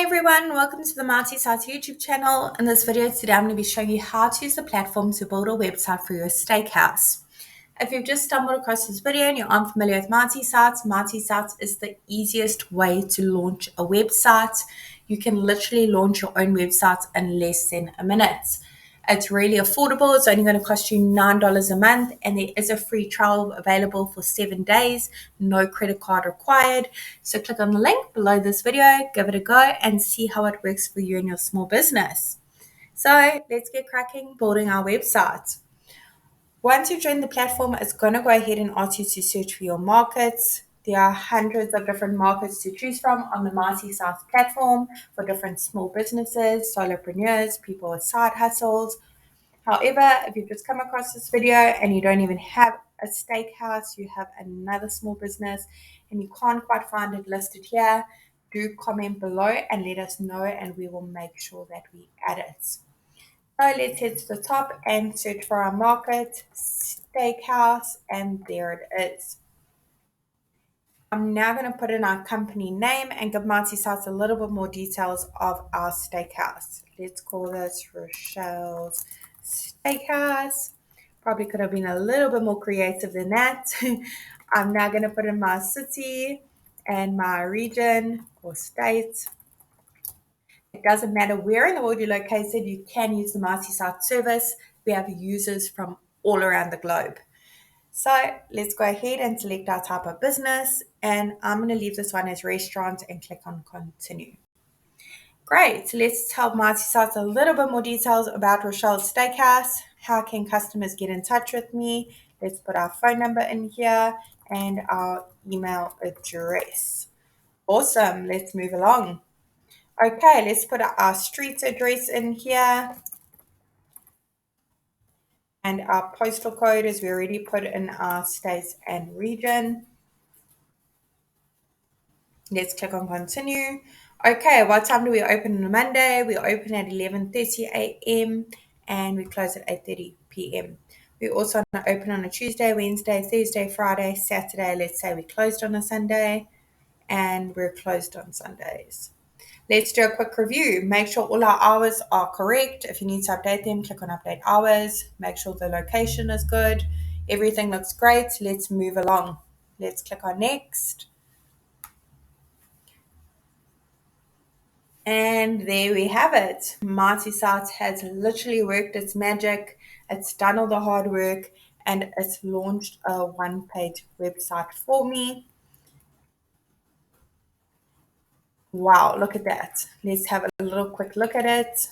Hey everyone, welcome to the Marty Sites YouTube channel. In this video today, I'm going to be showing you how to use the platform to build a website for your steakhouse. If you've just stumbled across this video and you aren't familiar with Marty Sites is the easiest way to launch a website. You can literally launch your own website in less than a minute. It's really affordable. It's only going to cost you $9 a month, and there is a free trial available for 7 days. No credit card required. So click on the link below this video, give it a go, and see how it works for you and your small business. So let's get cracking building our website. Once you join the platform, it's going to go ahead and ask you to search for your markets. There are hundreds of different markets to choose from on the Marty Sites platform for different small businesses, solopreneurs, people with side hustles. However, if you've just come across this video and you don't even have a steakhouse, you have another small business and you can't quite find it listed here, do comment below and let us know, and we will make sure that we add it. So let's head to the top and search for our market, steakhouse, and there it is. I'm now going to put in our company name and give Marty Sites a little bit more details of our steakhouse. Let's call this Rochelle's Steakhouse. Probably could have been a little bit more creative than that. I'm now going to put in my city and my region or state. It doesn't matter where in the world you're located, you can use the Marty Sites service. We have users from all around the globe. So let's go ahead and select our type of business, and I'm going to leave this one as restaurant and click on continue. Great, so let's tell Marty Sites a little bit more details about Rochelle's Steakhouse. How can customers get in touch with me? Let's put our phone number in here and our email address. Awesome, let's move along. Okay, let's put our street address in here. And our postal code is we already put in our states and region. Let's click on continue. Okay, what time do we open on a Monday? We open at 11:30 a.m. and we close at 8:30 p.m. We also open on a Tuesday, Wednesday, Thursday, Friday, Saturday. Let's say we closed on a Sunday and we're closed on Sundays. Let's do a quick review. Make sure all our hours are correct. If you need to update them, click on update hours. Make sure the location is good. Everything looks great. Let's move along. Let's click on next. And there we have it. Marty Sites has literally worked its magic. It's done all the hard work and it's launched a one-page website for me. Wow, look at that. Let's have a little quick look at it.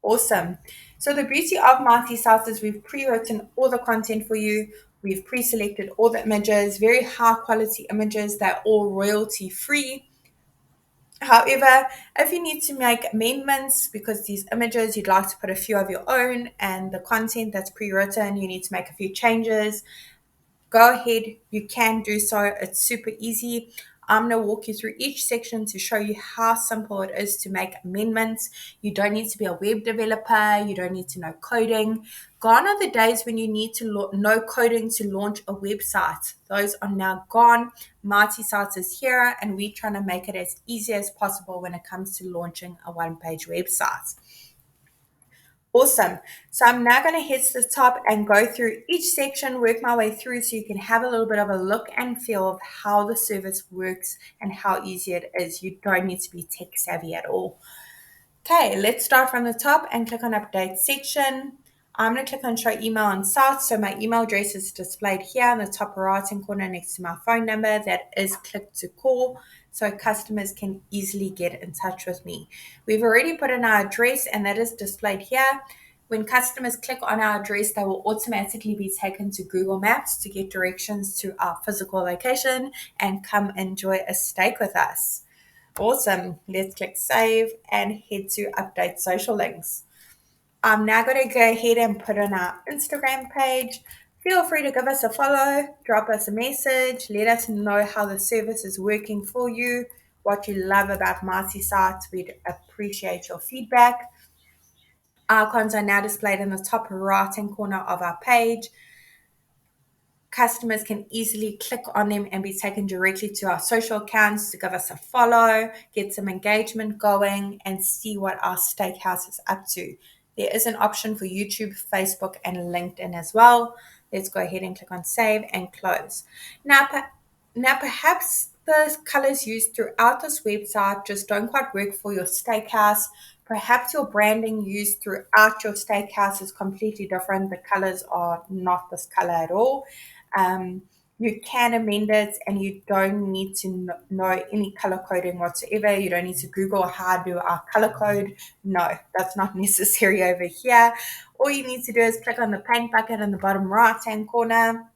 Awesome. So the beauty of Marty Sites is we've pre-written all the content for you. We've pre-selected all the images, very high quality images. They're all royalty free. However, if you need to make amendments because these images you'd like to put a few of your own and the content that's pre-written, you need to make a few changes, go ahead, you can do so. It's super easy. I'm going to walk you through each section to show you how simple it is to make amendments. You don't need to be a web developer. You don't need to know coding. Gone are the days when you need to know coding to launch a website. Those are now gone. Marty Sites is here, and we're trying to make it as easy as possible when it comes to launching a one-page website. Awesome. So I'm now going to head to the top and go through each section, work my way through so you can have a little bit of a look and feel of how the service works and how easy it is. You don't need to be tech savvy at all. Okay, let's start from the top and click on update section. I'm going to click on show email and site. So my email address is displayed here in the top right hand corner next to my phone number. That is click to call, so customers can easily get in touch with me. We've already put in our address and that is displayed here. When customers click on our address, they will automatically be taken to Google Maps to get directions to our physical location and come enjoy a steak with us. Awesome. Let's click save and head to update social links. I'm now going to go ahead and put on our Instagram page. Feel free to give us a follow, drop us a message, let us know how the service is working for you, what you love about Marty Sites. We'd appreciate your feedback. Icons are now displayed in the top right hand corner of our page. customers can easily click on them and be taken directly to our social accounts to give us a follow, get some engagement going, and see what our steakhouse is up to. There is an option for YouTube, Facebook, and LinkedIn as well. Let's go ahead and click on save and close. Now, perhaps the colors used throughout this website just don't quite work for your steakhouse. Perhaps your branding used throughout your steakhouse is completely different. The colors are not this color at all. Um, you can amend it and you don't need to know any color coding whatsoever. You don't need to Google how to do our color code. No, that's not necessary over here. All you need to do is click on the paint bucket in the bottom right hand corner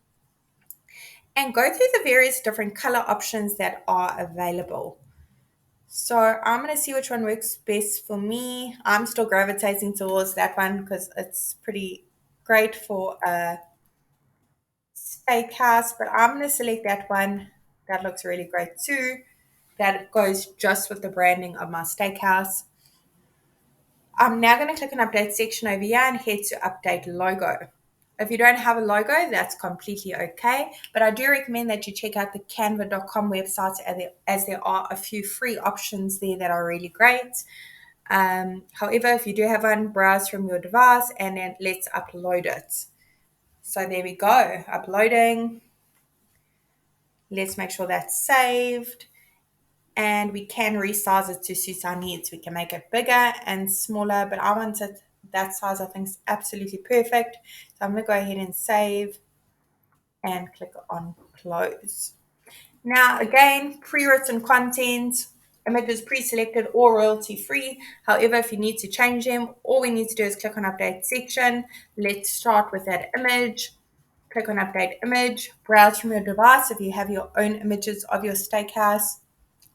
and go through the various different color options that are available. So I'm going to see which one works best for me. I'm still gravitating towards that one because it's pretty great for a steakhouse, but I'm going to select that one. That looks really great too. That goes just with the branding of my steakhouse. I'm now going to click on update section over here and head to update logo. If you don't have a logo, that's completely okay. But I do recommend that you check out the canva.com website as there are a few free options there that are really great. However, if you do have one, browse from your device and then let's upload it. So there we go, uploading. Let's make sure that's saved. And we can resize it to suit our needs. We can make it bigger and smaller, but I want it that size. I think is absolutely perfect. So I'm going to go ahead and save and click on close. Now, again, pre-written content, images pre-selected or royalty free. However, if you need to change them, all we need to do is click on update section. Let's start with that image. Click on update image, browse from your device if you have your own images of your steakhouse.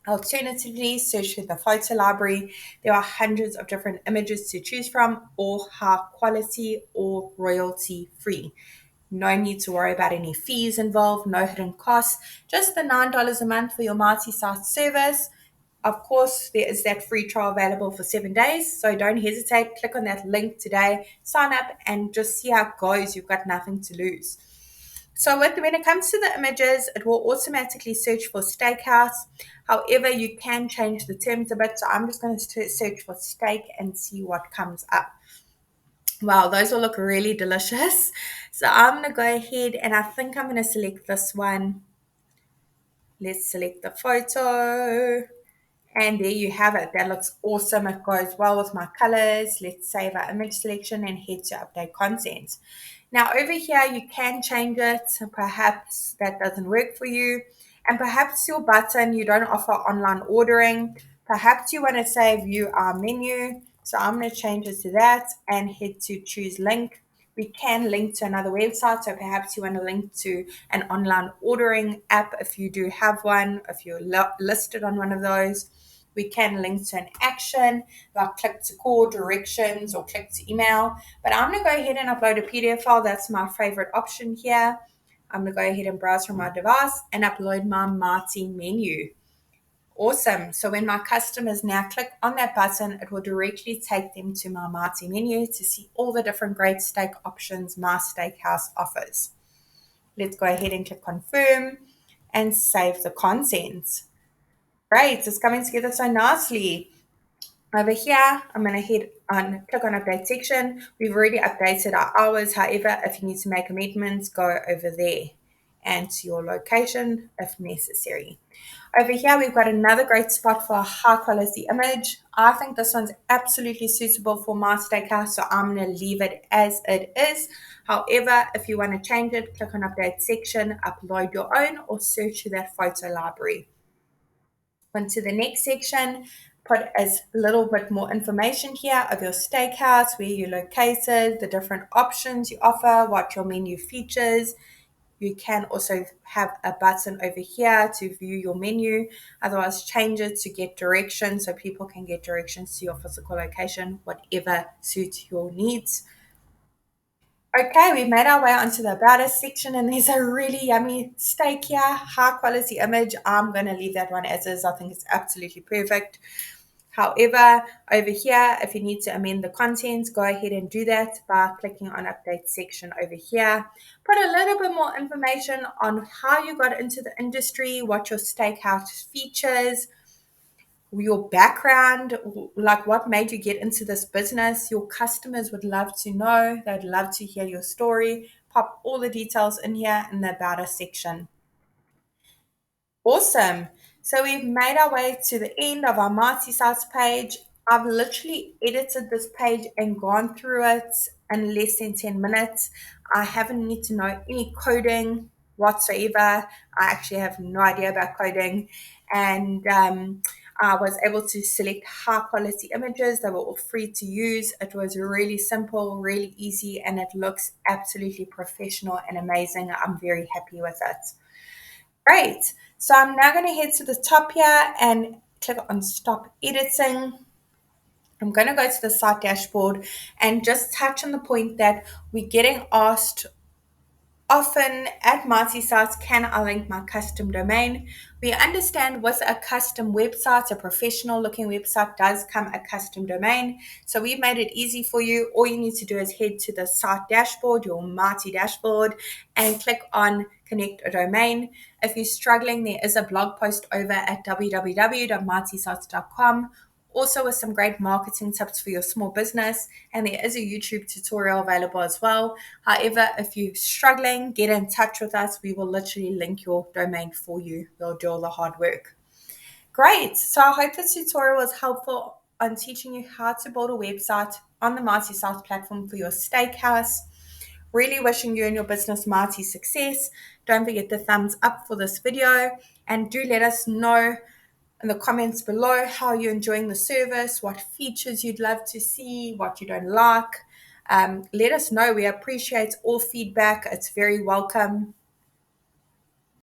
Alternatively, search through the photo library. There are hundreds of different images to choose from, all high quality or royalty free. No need to worry about any fees involved, no hidden costs, just the $9 a month for your multi-site service. Of course, there is that free trial available for 7 days, so don't hesitate. Click on that link today, sign up, and just see how it goes. You've got nothing to lose. So when it comes to the images, it will automatically search for steakhouse. However, you can change the terms a bit. So I'm just going to search for steak and see what comes up. Wow, those will look really delicious. So I'm going to go ahead and I think I'm going to select this one. Let's select the photo. And there you have it. That looks awesome. It goes well with my colors. Let's save our image selection and head to update content. Now over here, you can change it. Perhaps that doesn't work for you. And perhaps your button, you don't offer online ordering. Perhaps you want to say view our menu. So I'm going to change it to that and head to choose link. We can link to another website. So perhaps you want to link to an online ordering app if you do have one, if you're listed on one of those. We can link to an action like click to call, directions, or click to email. But I'm going to go ahead and upload a PDF file. That's my favorite option here. I'm going to go ahead and browse from my device and upload my Marty menu. Awesome. So when my customers now click on that button, it will directly take them to my Marty menu to see all the different great steak options my steakhouse offers. Let's go ahead and click confirm and save the content. Great, it's coming together so nicely. Over here, I'm going to click on update section. We've already updated our hours. However, if you need to make amendments, go over there and to your location if necessary. Over here, we've got another great spot for a high quality image. I think this one's absolutely suitable for my steakhouse, so I'm going to leave it as it is. However, if you want to change it, click on update section, upload your own, or search through that photo library. Onto the next section, put a little bit more information here of your steakhouse, where you're located, the different options you offer, what your menu features. You can also have a button over here to view your menu. Otherwise, change it to get directions so people can get directions to your physical location, whatever suits your needs. Okay, we've made our way onto the About Us section, and there's a really yummy steak here, high quality image. I'm going to leave that one as is. I think it's absolutely perfect. However, over here, if you need to amend the content, go ahead and do that by clicking on update section over here. Put a little bit more information on how you got into the industry, what your steakhouse features, your background, like what made you get into this business. Your customers would love to know. They'd love to hear your story. Pop all the details in here in the About Us section. Awesome. So we've made our way to the end of our multi-sites page. I've literally edited this page and gone through it in less than 10 minutes. I haven't need to know any coding whatsoever. I actually have no idea about coding. And I was able to select high quality images that were all free to use. It was really simple, really easy, and it looks absolutely professional and amazing. I'm very happy with it. Great. So I'm now going to head to the top here and click on stop editing. I'm going to go to the site dashboard and just touch on the point that we're getting asked often at multi-sites, can I link my custom domain? We understand with a custom website, a professional looking website does come a custom domain. So we've made it easy for you. All you need to do is head to the site dashboard, your Marti dashboard, and click on connect a domain. If you're struggling, there is a blog post over at www.martisites.com, also with some great marketing tips for your small business, and there is a YouTube tutorial available as well. However, if you're struggling, get in touch with us. We will literally link your domain for you. We'll do all the hard work. Great. So I hope this tutorial was helpful on teaching you how to build a website on the Marti Sites platform for your steakhouse. Really wishing you and your business Marti success. Don't forget the thumbs up for this video, and do let us know in the comments below how you're enjoying the service, what features you'd love to see, what you don't like. Let us know. We appreciate all feedback. It's very welcome.